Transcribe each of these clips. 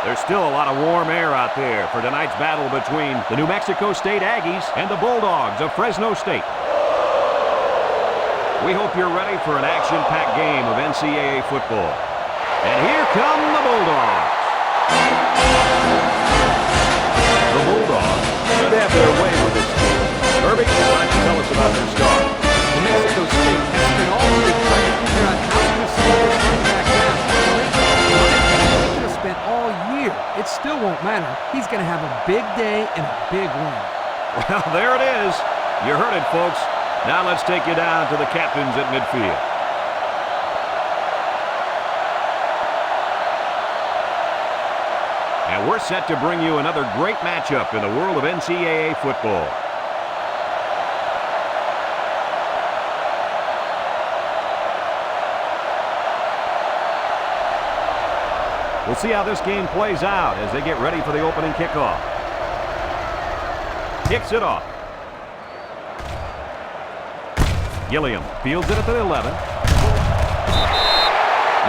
There's still a lot of warm air out there for tonight's battle between the New Mexico State Aggies and the Bulldogs of Fresno State. We hope you're ready for an action-packed game of NCAA football. And here come the Bulldogs. The Bulldogs should have their way with this team. Herbie, why don't you tell us about their star? New Mexico State has spent all year trying to figure out how to slow this running back down. They could have spent all year. It still won't matter. He's going to have a big day and a big win. Well, there it is. You heard it, folks. Now let's take you down to the captains at midfield. And we're set to bring you another great matchup in the world of NCAA football. We'll see how this game plays out as they get ready for the opening kickoff. Kicks it off. Gilliam fields it at the 11.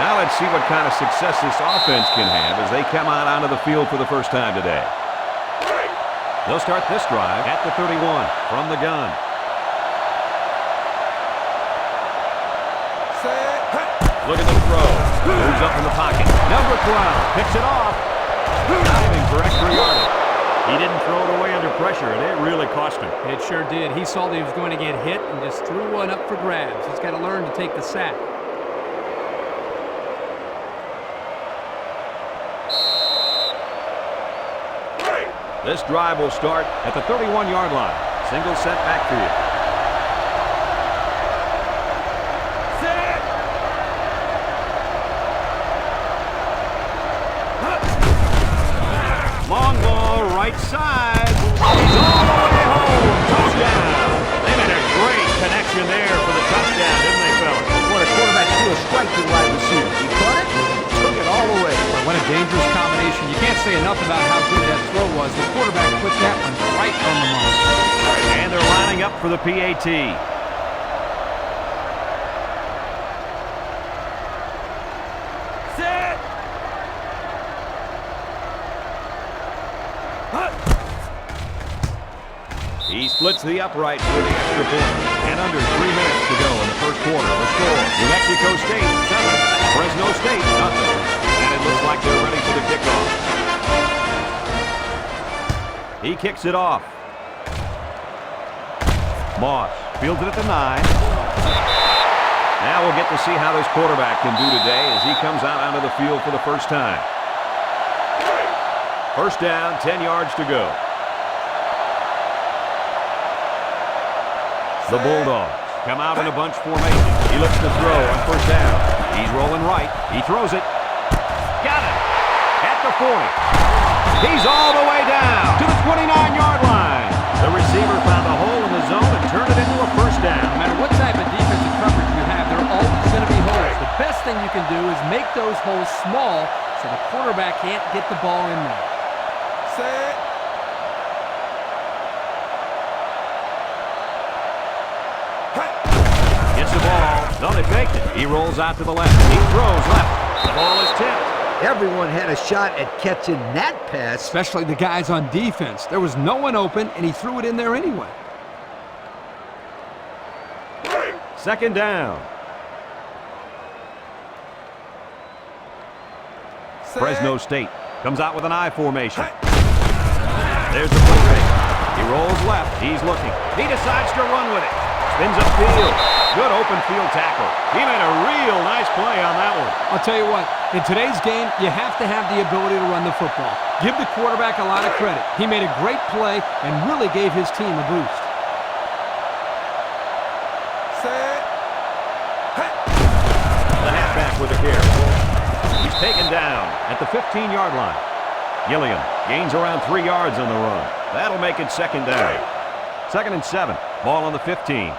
Now let's see what kind of success this offense can have as they come out onto the field for the first time today. They'll start this drive at the 31 from the gun. Look at the throw. Moves up in the pocket. Number 12 picks it off. Diving for extra yardage. He didn't throw it away under pressure, and it really cost him. It sure did. He saw that he was going to get hit and just threw one up for grabs. He's got to learn to take the sack. This drive will start at the 31-yard line. Single set backfield. Long ball, right side. He's all the way home. Touchdown. They made a great connection there for the touchdown, didn't they, fellas? What a quarterback threw a strike to the wide receiver. He caught it, took it all the way. What a dangerous combination. You can't say enough about how good that throw was. The quarterback put that one right on the mark. And they're lining up for the PAT. He splits the upright for the extra point. And under 3 minutes to go in the first quarter. The score, New Mexico State 7, Fresno State 0. And it looks like they're ready for the kickoff. He kicks it off. Moss fields it at the 9. Now we'll get to see how this quarterback can do today as he comes out onto the field for the first time. First down, 10 yards to go. The Bulldogs come out in a bunch formation. He looks to throw on first down. He's rolling right. He throws it. Got it. At the 40. He's all the way down to the 29-yard line. The receiver found a hole in the zone and turned it into a first down. No matter what type of defensive coverage you have, there are always going to be holes. The best thing you can do is make those holes small so the quarterback can't get the ball in there. Set. Gets the ball. No, they faked it. He rolls out to the left. He throws left. The ball is tipped. Everyone had a shot at catching that pass. Especially the guys on defense. There was no one open, and he threw it in there anyway. Second down. Fresno State comes out with an I formation. There's the play fake. He rolls left. He's looking. He decides to run with it. Spins upfield. Good open field tackle. He made a real nice play on that one. I'll tell you what, in today's game, you have to have the ability to run the football. Give the quarterback a lot of credit. He made a great play and really gave his team a boost. Set. The halfback with a carry. He's taken down at the 15-yard line. Gilliam gains around 3 yards on the run. That'll make it second down. 2nd and 7. Ball on the 15.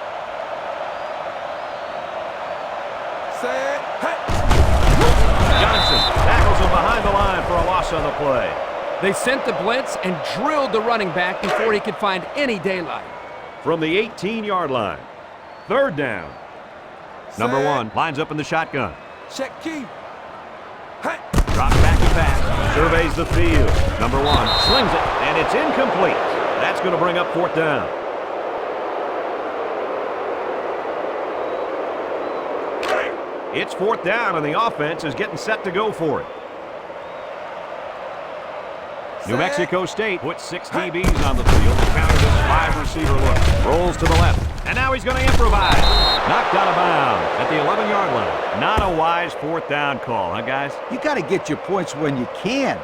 Johnson tackles him behind the line for a loss on the play. They sent the blitz and drilled the running back before he could find any daylight. From the 18-yard line. Third down. Number 1 lines up in the shotgun. Check key. Drops back to back. surveys the field. Number 1 slings it, and it's incomplete. That's going to bring up 4th down. It's 4th down, and the offense is getting set to go for it. New Mexico State puts 6 DBs on the field to counter this 5-receiver look. Rolls to the left, and now he's going to improvise. Knocked out of bounds at the 11-yard line. Not a wise 4th down call, huh, guys? You got to get your points when you can.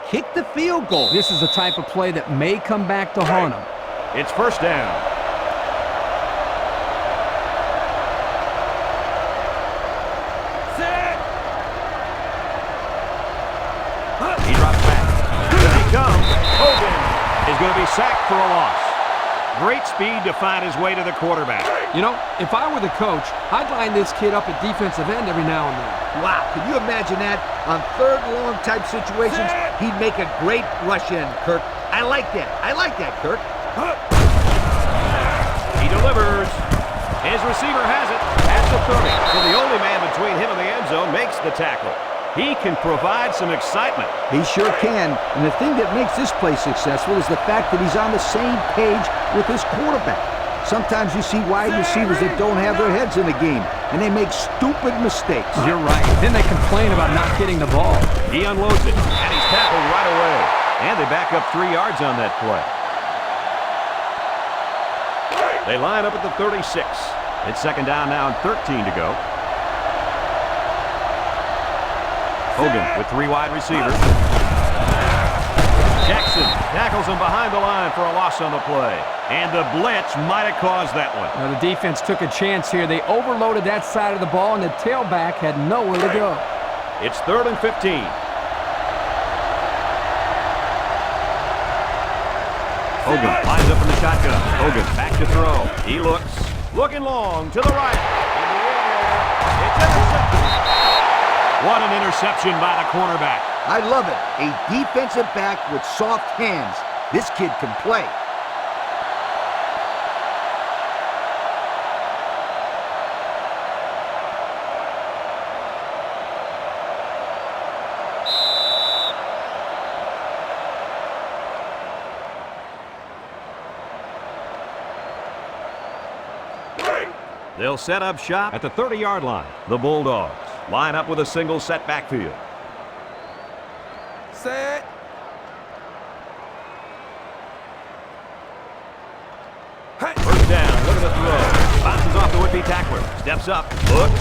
Kick the field goal. This is the type of play that may come back to haunt him. It's 1st down. He drops back. Here he comes. Hogan is going to be sacked for a loss. Great speed to find his way to the quarterback. You know, if I were the coach, I'd line this kid up at defensive end every now and then. Wow, can you imagine that? On 3rd and long type situations, he'd make a great rush in, Kirk. I like that. I like that, Kirk. He delivers. His receiver has it at the 30. So the only man between him and the end zone makes the tackle. He can provide some excitement. He sure can. And the thing that makes this play successful is the fact that he's on the same page with his quarterback. Sometimes you see wide receivers that don't have their heads in the game, and they make stupid mistakes. You're right. Then they complain about not getting the ball. He unloads it, and he's tackled right away. And they back up 3 yards on that play. They line up at the 36. It's 2nd down now and 13 to go. Hogan with 3 wide receivers. Jackson tackles him behind the line for a loss on the play. And the blitz might have caused that one. Now, the defense took a chance here. They overloaded that side of the ball, and the tailback had nowhere to go. It's 3rd and 15. Hogan lines up in the shotgun. Hogan back to throw. He looking long to the right. In the air. It's intercepted. What an interception by the cornerback. I love it. A defensive back with soft hands. This kid can play. They'll set up shop at the 30-yard line. The Bulldogs line up with a single set backfield. Set. First down, look at the throw. Bounces off the would-be tackler. Steps up, looks,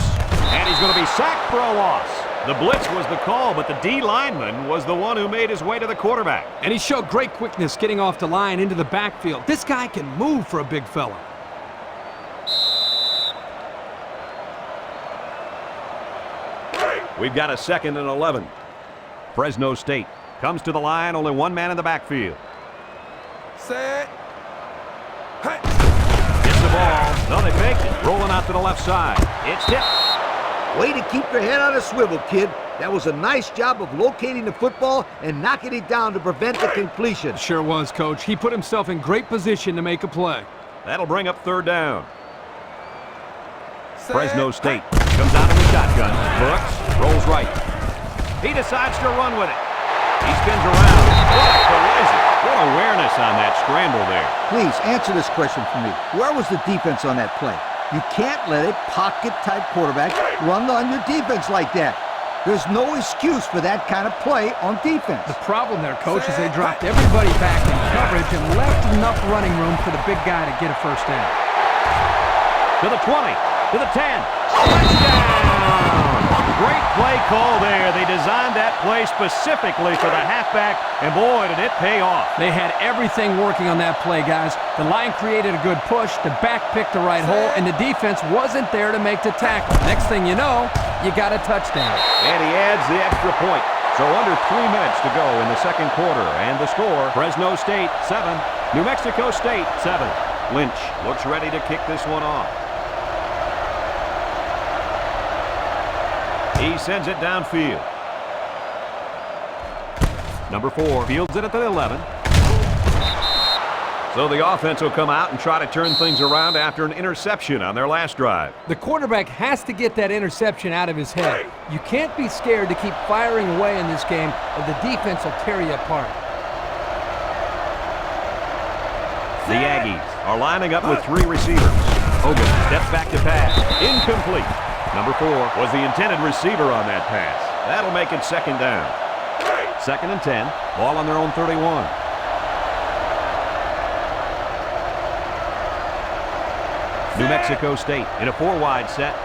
and he's going to be sacked for a loss. The blitz was the call, but the D lineman was the one who made his way to the quarterback. And he showed great quickness getting off the line into the backfield. This guy can move for a big fella. We've got a 2nd and 11. Fresno State comes to the line, only 1 man in the backfield. Set. Gets the ball. No, they faked it. Rolling out to the left side. It's tipped. Way to keep your head on a swivel, kid. That was a nice job of locating the football and knocking it down to prevent the completion. Sure was, Coach. He put himself in great position to make a play. That'll bring up 3rd down. Fresno State comes out in the shotgun. Looks, rolls right. He decides to run with it. He spins around. What a collision. What awareness on that scramble there. Please, answer this question for me. Where was the defense on that play? You can't let a pocket-type quarterback run on your defense like that. There's no excuse for that kind of play on defense. The problem there, Coach, is they dropped everybody back in coverage and left enough running room for the big guy to get a first down. To the 20. To the 10. Touchdown! Great play call there. They designed that play specifically for the halfback, and boy, did it pay off. They had everything working on that play, guys. The line created a good push, the back picked the right hole, and the defense wasn't there to make the tackle. Next thing you know, you got a touchdown. And he adds the extra point. So under 3 minutes to go in the 2nd quarter, and the score, Fresno State 7, New Mexico State 7. Lynch looks ready to kick this one off. He sends it downfield. Number 4 fields it at the 11. So the offense will come out and try to turn things around after an interception on their last drive. The quarterback has to get that interception out of his head. You can't be scared to keep firing away in this game, or the defense will tear you apart. The Aggies are lining up with 3 receivers. Hogan steps back to pass. Incomplete. Number 4 was the intended receiver on that pass. That'll make it second down. Second and 10. Ball on their own 31. New Mexico State in a 4-wide set.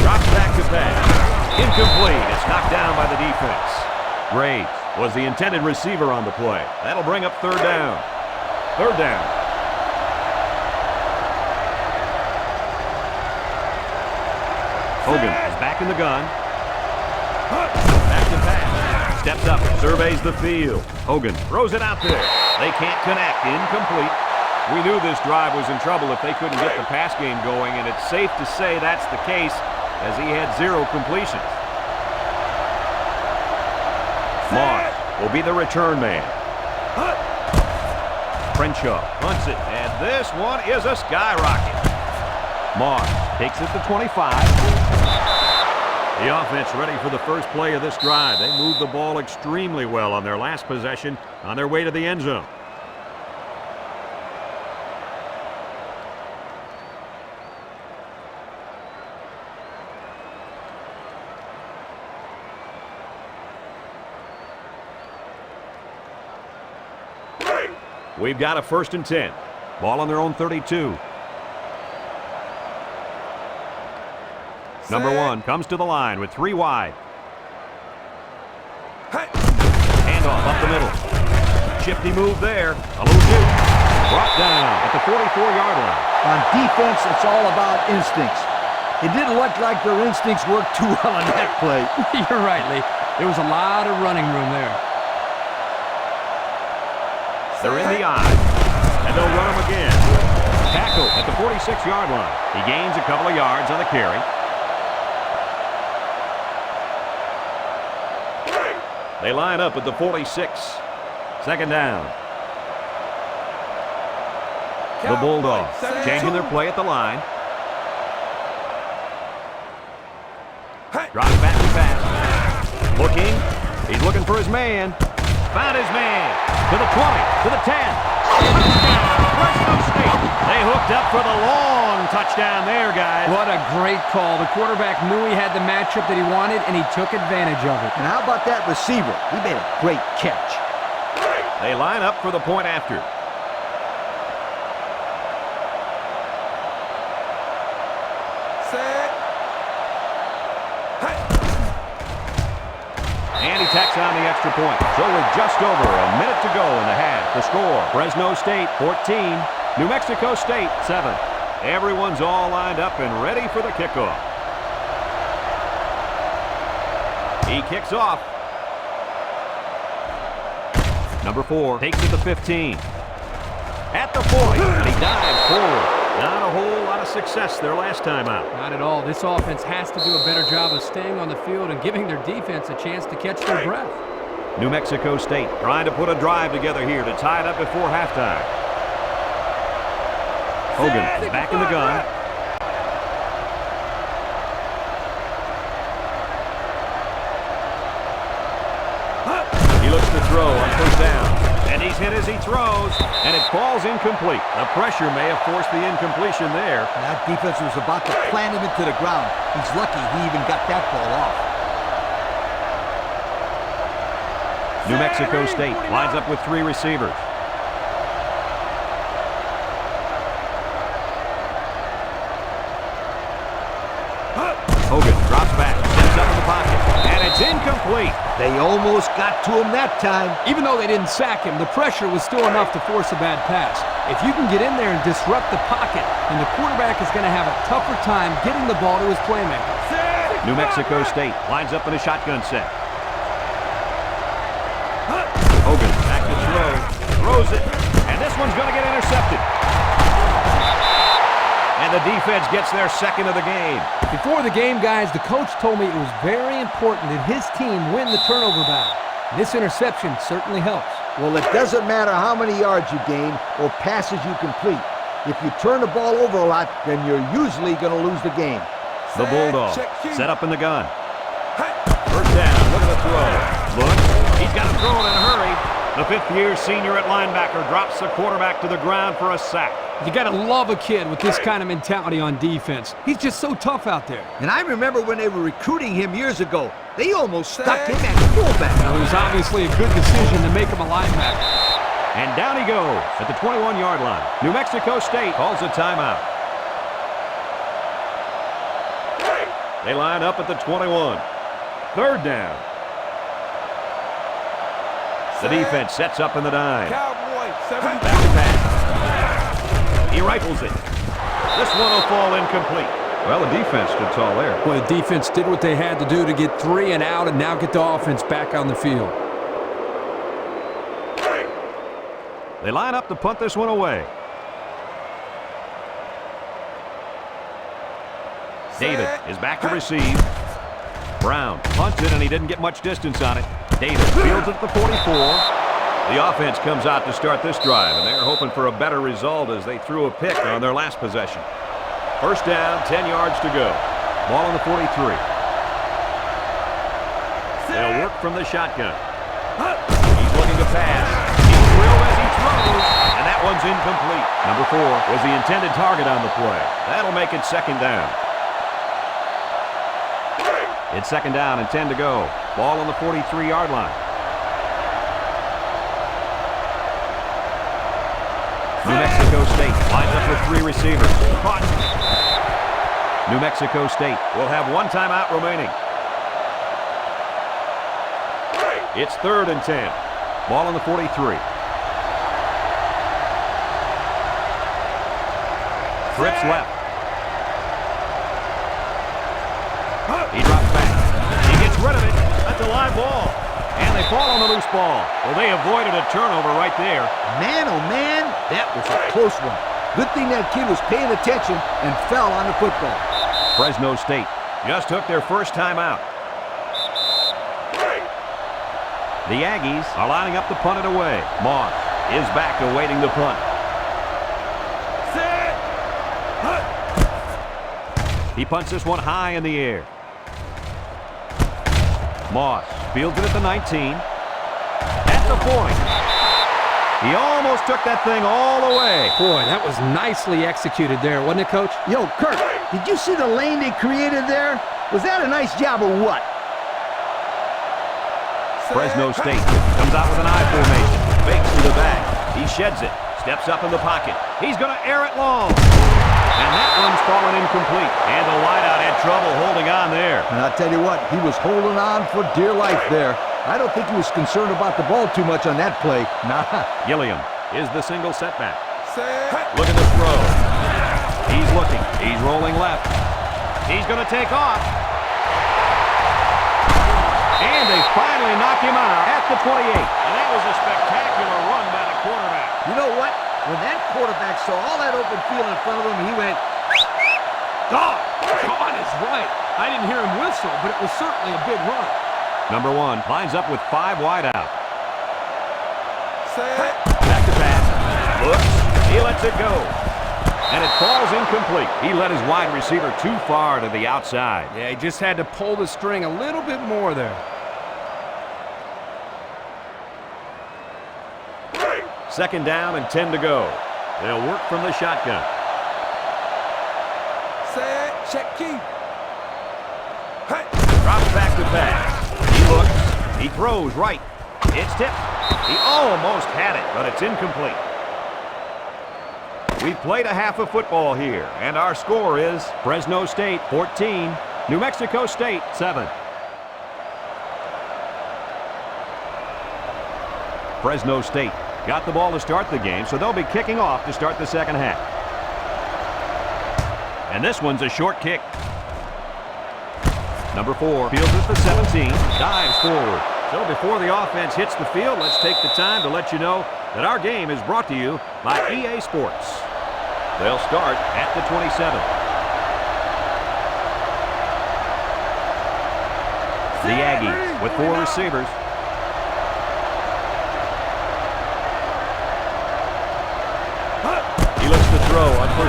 Drops back to pass. Incomplete. It's knocked down by the defense. Graves was the intended receiver on the play. That'll bring up third down. Third down. Hogan is back in the gun. Back to pass. Steps up, surveys the field. Hogan throws it out there. They can't connect. Incomplete. We knew this drive was in trouble if they couldn't get the pass game going, and it's safe to say that's the case as he had 0 completions. Moss will be the return man. Crenshaw hunts it, and this one is a skyrocket. Moss takes it to 25. The offense ready for the first play of this drive. They moved the ball extremely well on their last possession on their way to the end zone. We've got a first and 10. Ball on their own 32. Number 1 comes to the line with 3 wide. Handoff up the middle. Shifty move there. A little juke. Brought down at the 44-yard line. On defense, it's all about instincts. It didn't look like their instincts worked too well on that play. You're right, Lee. There was a lot of running room there. They're in the eye, and they'll run him again. Tackle at the 46-yard line. He gains a couple of yards on the carry. They line up at the 46. Second down. The Bulldogs changing their play at the line. Drops back to pass. Looking. He's looking for his man. Found his man. To the 20. To the 10. Touchdown. Fresno State. They hooked up for the long touchdown there, guys. What a great call. The quarterback knew he had the matchup that he wanted, and he took advantage of it. And how about that receiver? He made a great catch. They line up for the point after. And he tacks on the extra point. So with just over a minute to go in the half, the score, Fresno State 14, New Mexico State 7. Everyone's all lined up and ready for the kickoff. He kicks off. Number 4 takes it to 15. At the 40, and he dives forward. Not a whole lot of success their last time out. Not at all. This offense has to do a better job of staying on the field and giving their defense a chance to catch their breath. New Mexico State trying to put a drive together here to tie it up before halftime. Hogan is back in the gun. He looks to throw on first down. And he's hit as he throws, and it falls incomplete. The pressure may have forced the incompletion there. And that defense was about to plant him into the ground. He's lucky he even got that ball off. New Mexico State lines up with 3 receivers. Hogan drops back, steps up in the pocket, and it's incomplete. They almost got to him that time. Even though they didn't sack him, the pressure was still enough to force a bad pass. If you can get in there and disrupt the pocket, then the quarterback is going to have a tougher time getting the ball to his playmaker. New Mexico State lines up in a shotgun set. Hogan back to throw, throws it, and this one's going to get intercepted. And the defense gets their second of the game. Before the game, guys, the coach told me it was very important that his team win the turnover battle. This interception certainly helps. Well, it doesn't matter how many yards you gain or passes you complete. If you turn the ball over a lot, then you're usually going to lose the game. The Bulldogs set up in the gun. First down, look at the throw. Look, he's got to throw it in a hurry. The fifth-year senior at linebacker drops the quarterback to the ground for a sack. You got to love a kid with this kind of mentality on defense. He's just so tough out there. And I remember when they were recruiting him years ago, they almost stuck him at fullback. It was obviously a good decision to make him a linebacker. And down he goes at the 21-yard line. New Mexico State calls a timeout. They line up at the 21. Third down. The defense sets up in the dime. Back to pass. He rifles it. This one will fall incomplete. Well, the defense stood tall there. Well, the defense did what they had to do to get 3 and out and now get the offense back on the field. They line up to punt this one away. David is back to receive. Brown punted, and he didn't get much distance on it. David fields at the 44. The offense comes out to start this drive, and they're hoping for a better result as they threw a pick on their last possession. First down, 10 yards to go. Ball on the 43. They'll work from the shotgun. He's looking to pass. He's thrilled as he throws, and that one's incomplete. Number 4 was the intended target on the play. That'll make it second down. It's second down and 10 to go. Ball on the 43-yard line. New Mexico State lines up with 3 receivers. Caught. New Mexico State will have 1 timeout remaining. It's third and 10. Ball on the 43. Trips left. He drops back. He gets rid of it. That's a live ball. And they fall on the loose ball. Well, they avoided a turnover right there. Man, oh man, that was a close one. Good thing that kid was paying attention and fell on the football. Fresno State just took their first time out. The Aggies are lining up to punt it away. Moss is back awaiting the punt. He punts this one high in the air. Moss fields it at the 19. At the 40. He almost took that thing all the way. Boy, that was nicely executed there, wasn't it, Coach? Yo, Kurt, did you see the lane they created there? Was that a nice job or what? Fresno State comes out with an I formation. Fakes to the back. He sheds it. Steps up in the pocket. He's going to air it long. And that one's fallen incomplete. And the wideout had trouble holding on there. And I'll tell you what, he was holding on for dear life there. I don't think he was concerned about the ball too much on that play. Nah. Gilliam is the single setback. Look at the throw. He's looking. He's rolling left. He's going to take off. And they finally knock him out at the 28. And that was a spectacular run by the quarterback. You know what? When that quarterback saw all that open field in front of him, he went, God is right. I didn't hear him whistle, but it was certainly a big run. Number 1 lines up with 5 wide out. Back to pass. Looks. He lets it go. And it falls incomplete. He led his wide receiver too far to the outside. Yeah, he just had to pull the string a little bit more there. Second down and 10 to go. They'll work from the shotgun. Check key. Drops back to pass. He looks. He throws right. It's tipped. He almost had it, but it's incomplete. We've played a half of football here, and our score is Fresno State 14, New Mexico State 7. Fresno State got the ball to start the game, so they'll be kicking off to start the second half. And this one's a short kick. Number 4 fields at the 17, dives forward. So before the offense hits the field, let's take the time to let you know that our game is brought to you by EA Sports. They'll start at the 27. The Aggies with 4 receivers.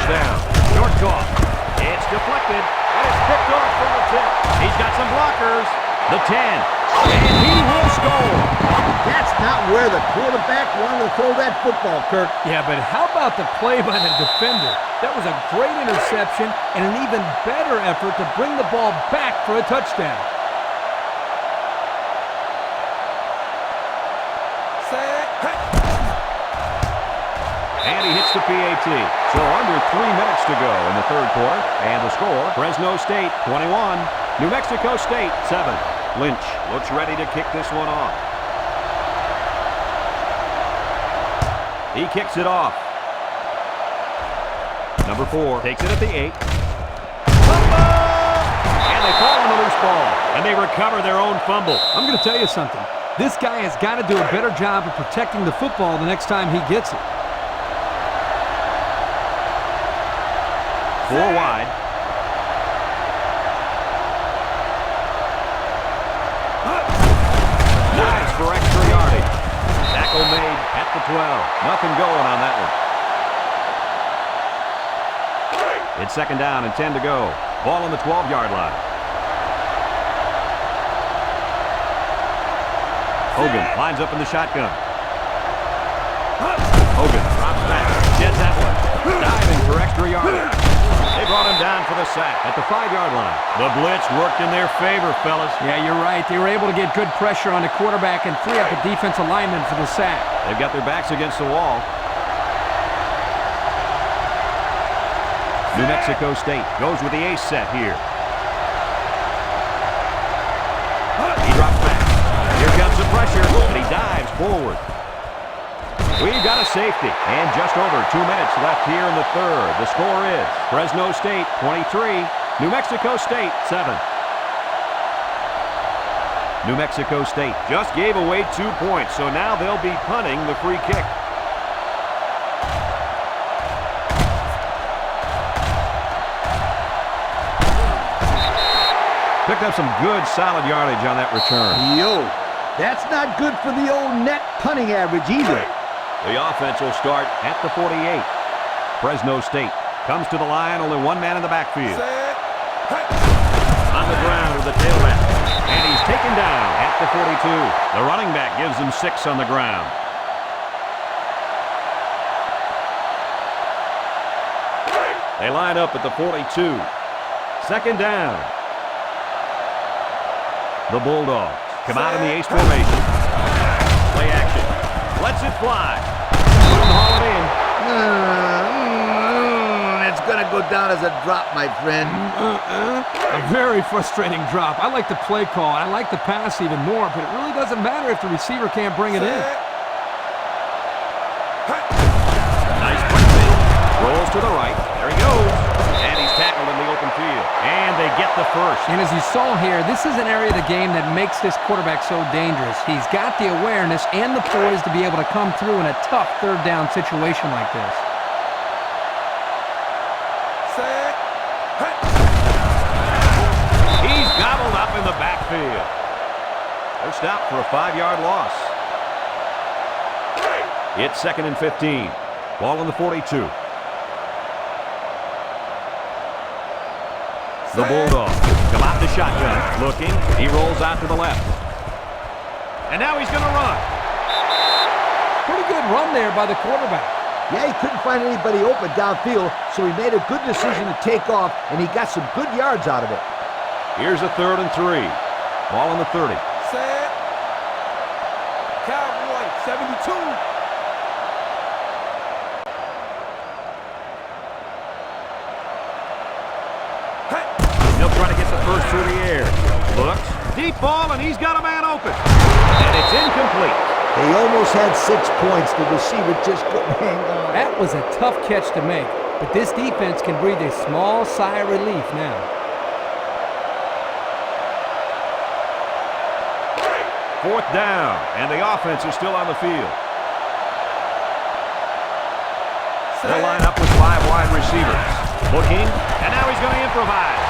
down. Short toss. It's deflected, and it's picked off from the 10. He's got some blockers. The 10. And he will score. That's not where the quarterback wanted to throw that football, Kirk. Yeah, but how about the play by the defender? That was a great interception and an even better effort to bring the ball back for a touchdown. And he hits the PAT. So under 3 minutes to go in the third quarter. And the score, Fresno State 21, New Mexico State 7. Lynch looks ready to kick this one off. He kicks it off. Number 4 takes it at the 8. Fumble! And they fall on the loose ball. And they recover their own fumble. I'm going to tell you something. This guy has got to do a better job of protecting the football the next time he gets it. 4 wide. Nice for extra yardage. Tackle made at the 12. Nothing going on that one. It's second down and 10 to go. Ball on the 12-yard line. Hogan lines up in the shotgun. Hogan drops back. Gets that one. Diving for extra yardage. They brought him down for the sack at the 5-yard line. The blitz worked in their favor, fellas. Yeah, you're right. They were able to get good pressure on the quarterback and free up a defensive lineman for the sack. They've got their backs against the wall. New Mexico State goes with the ace set here. He drops back. Here comes the pressure, and he dives forward. We've got a safety, and just over 2 minutes left here in the third. The score is Fresno State 23, New Mexico State 7. New Mexico State just gave away 2 points, so now they'll be punting the free kick. Picked up some good, solid yardage on that return. Yo, that's not good for the old net punting average either. The offense will start at the 48. Fresno State comes to the line, only one man in the backfield. On the ground with the tailback. And he's taken down at the 42. The running back gives him 6 on the ground. They line up at the 42. Second down. The Bulldogs come out in the ace formation. Play action. Lets it fly. Couldn't haul it in. It's going to go down as a drop, my friend. A very frustrating drop. I like the play call. I like the pass even more, but it really doesn't matter if the receiver can't bring it in. Nice quick thing. Rolls to the right. There he goes. And he's tackled in the open field. And they get the first. And as you saw here, this is an area of the game that makes this quarterback so dangerous. He's got the awareness and the poise to be able to come through in a tough third down situation like this. He's gobbled up in the backfield. They're stopped for a 5-yard loss. It's second and 15. Ball on the 42. The Bulldogs come out in the shotgun. Looking. He rolls out to the left. And now he's going to run. Pretty good run there by the quarterback. Yeah, he couldn't find anybody open downfield, so he made a good decision to take off, and he got some good yards out of it. Here's a 3rd and 3. Ball on the 30. Set. Cowboy, 72. He'll try to get the first through the air. Looks. Deep ball, and he's got a man open. And it's incomplete. They almost had 6 points. The receiver just couldn't hang on. That was a tough catch to make, but this defense can breathe a small sigh of relief now. 4th down, and the offense is still on the field. They'll line up with 5 wide receivers. Looking, and now he's going to improvise.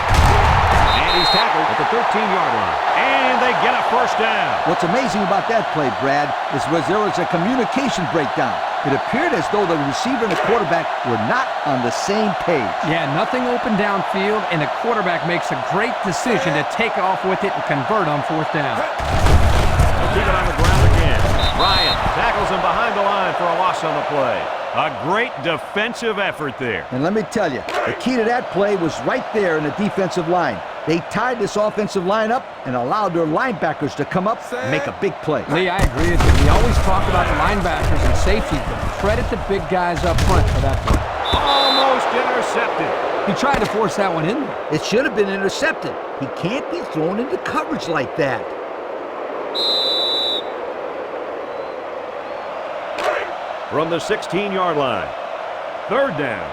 And he's tackled at the 13-yard line. And they get a first down. What's amazing about that play, Brad, is there was a communication breakdown. It appeared as though the receiver and the quarterback were not on the same page. Yeah, nothing open downfield, and the quarterback makes a great decision to take off with it and convert on fourth down. They'll keep it on the ground again. Ryan tackles him behind the line for a loss on the play. A great defensive effort there. And let me tell you, the key to that play was right there in the defensive line. They tied this offensive line up and allowed their linebackers to come up and make a big play. Lee, I agree with you. We always talk about the linebackers and safeties, but credit the big guys up front for that play. Almost intercepted. He tried to force that one in there. It should have been intercepted. He can't be thrown into coverage like that. From the 16-yard line. Third down.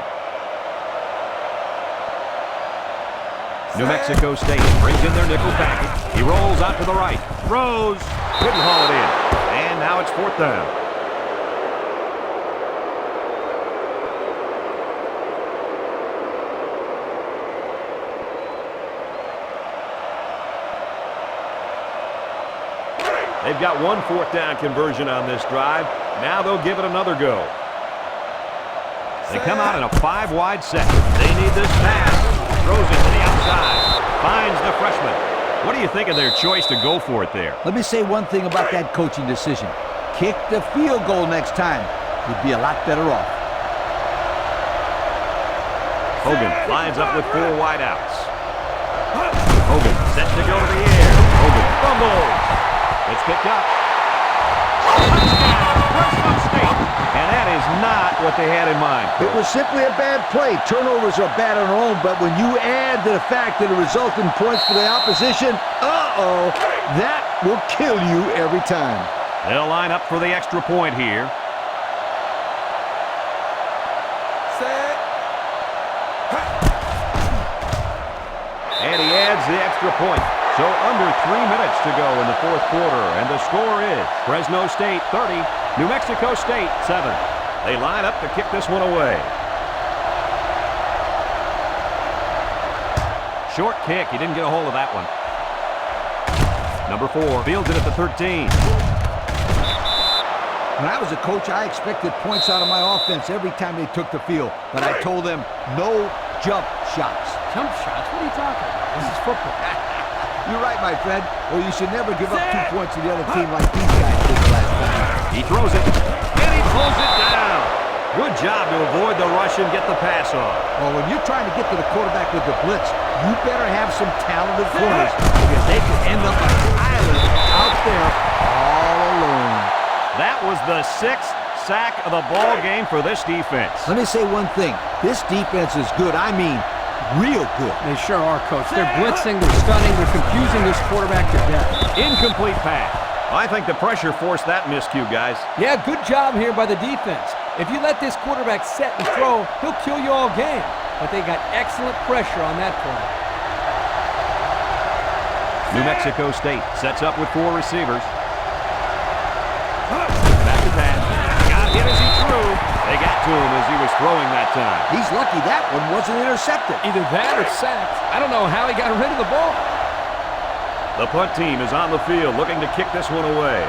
New Mexico State brings in their nickel package. He rolls out to the right. Throws. Couldn't haul it in. And now it's fourth down. They've got one fourth down conversion on this drive. Now they'll give it another go. They come out in a 5-wide set. They need this pass. Throws it to the outside. Finds the freshman. What do you think of their choice to go for it there? Let me say one thing about that coaching decision. Kick the field goal next time. You'd be a lot better off. Hogan lines up with 4 wideouts. Hogan set to go to the air. Hogan fumbles. It's picked up. Touchdown, Fresno State. And that is not what they had in mind. It was simply a bad play. Turnovers are bad on their own, but when you add to the fact that it results in points for the opposition, that will kill you every time. They'll line up for the extra point here. And he adds the extra point. So under 3 minutes to go in the fourth quarter, and the score is Fresno State 30, New Mexico State 7. They line up to kick this one away. Short kick. He didn't get a hold of that one. Number 4 fields it at the 13. When I was a coach, I expected points out of my offense every time they took the field, but I told them no jump shots. Jump shots? What are you talking about? This is football. You're right, my friend. Well, you should never give up 2 points to the other team like these guys did the last time. He throws it, and he pulls it down. Good job to avoid the rush and get the pass off. Well, when you're trying to get to the quarterback with the blitz, you better have some talented corners because they could end up like an island out there all alone. That was the 6th sack of the ball game for this defense. Let me say one thing. This defense is good. I mean, real good. They sure are, Coach. They're blitzing, they're stunning, they're confusing this quarterback to death. Incomplete pass. I think the pressure forced that miscue, guys. Yeah, good job here by the defense. If you let this quarterback set and throw, he'll kill you all game. But they got excellent pressure on that play. New Mexico State sets up with 4 receivers. Back to pass. Got hit as he threw. They got to him as he was throwing that time. He's lucky that one wasn't intercepted. Either that or sacked. I don't know how he got rid of the ball. The punt team is on the field looking to kick this one away.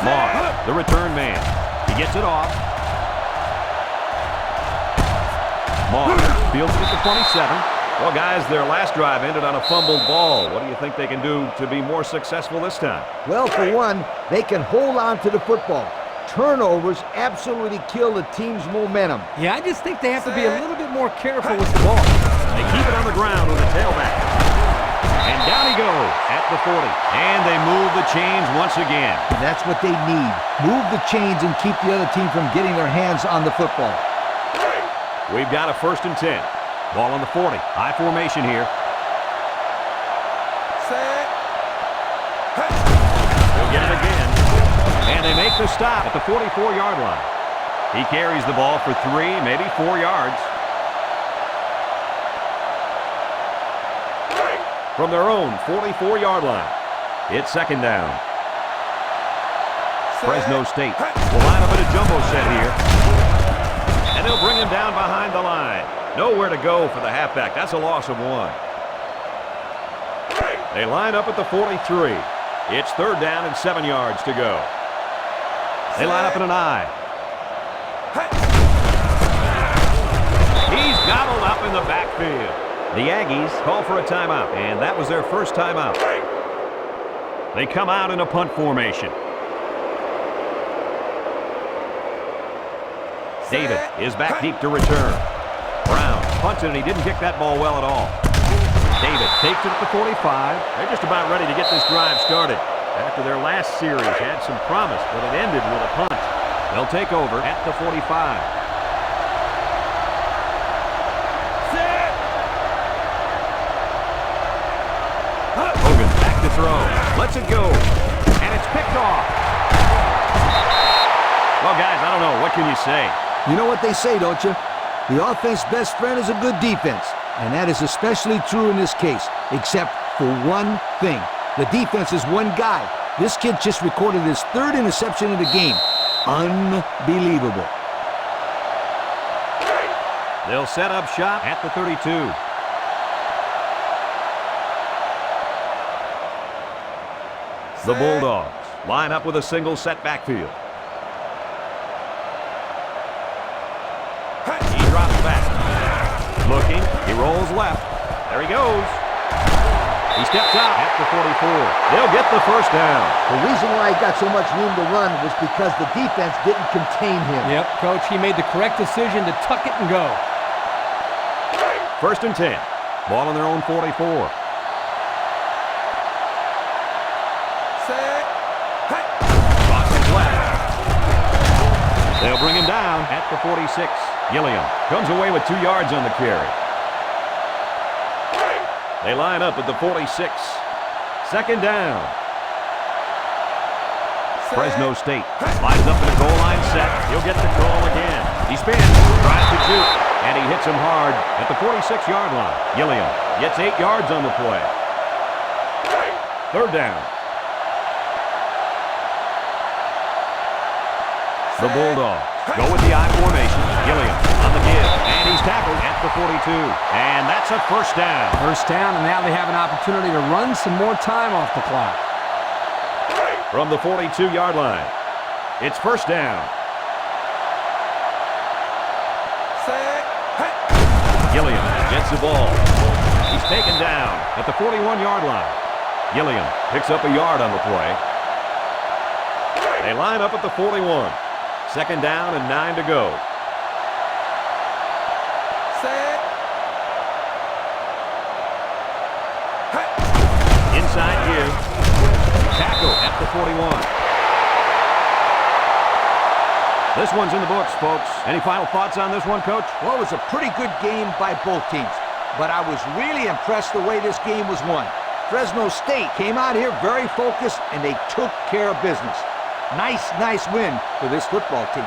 Moss, the return man. He gets it off. Moss fields it at the 27. Well, guys, their last drive ended on a fumbled ball. What do you think they can do to be more successful this time? Well, for one, they can hold on to the football. Turnovers absolutely kill the team's momentum. Yeah, I just think they have to be a little bit more careful with the ball. They keep it on the ground with a tailback. And down he goes at the 40. And they move the chains once again. And that's what they need. Move the chains and keep the other team from getting their hands on the football. We've got a 1st and 10. Ball on the 40. High formation here. They'll get it again. And they make the stop at the 44-yard line. He carries the ball for 3, maybe 4 yards. From their own 44-yard line, it's 2nd down. Fresno State will line up in a jumbo set here. And they'll bring him down behind the line. Nowhere to go for the halfback. That's a loss of 1. They line up at the 43. It's 3rd down and 7 yards to go. They line up in an I. He's gobbled up in the backfield. The Aggies call for a timeout, and that was their first timeout. They come out in a punt formation. David is back deep to return. Brown punted, and he didn't kick that ball well at all. David takes it at the 45. They're just about ready to get this drive started. After their last series had some promise, but it ended with a punt. They'll take over at the 45. Hogan back to throw. Lets it go. And it's picked off. Well, guys, I don't know. What can you say? You know what they say, don't you? The offense's best friend is a good defense. And that is especially true in this case, except for one thing. The defense is one guy. This kid just recorded his 3rd interception of the game. Unbelievable. They'll set up shop at the 32. The Bulldogs line up with a single set backfield. He drops back. Looking, he rolls left. There he goes. He steps out at the 44. They'll get the first down. The reason why he got so much room to run was because the defense didn't contain him. Yep, Coach, he made the correct decision to tuck it and go. 1st and 10. Ball on their own 44. Crosses left. They'll bring him down at the 46. Gilliam comes away with 2 yards on the carry. They line up at the 46. 2nd down. Fresno State lines up in a goal line set. He'll get the call again. He spins, tries to juke, and he hits him hard at the 46-yard line. Gilliam gets 8 yards on the play. 3rd down. The Bulldogs go with the I formation. Gilliam on the give, and he's tackled at the 42. And that's a 1st down. 1st down, and now they have an opportunity to run some more time off the clock. From the 42-yard line, it's 1st down. Gilliam gets the ball. He's taken down at the 41-yard line. Gilliam picks up a yard on the play. They line up at the 41. 2nd down and 9 to go. Inside here. Tackle at the 41. This one's in the books, folks. Any final thoughts on this one, Coach? Well, it was a pretty good game by both teams. But I was really impressed the way this game was won. Fresno State came out here very focused, and they took care of business. Nice win for this football team.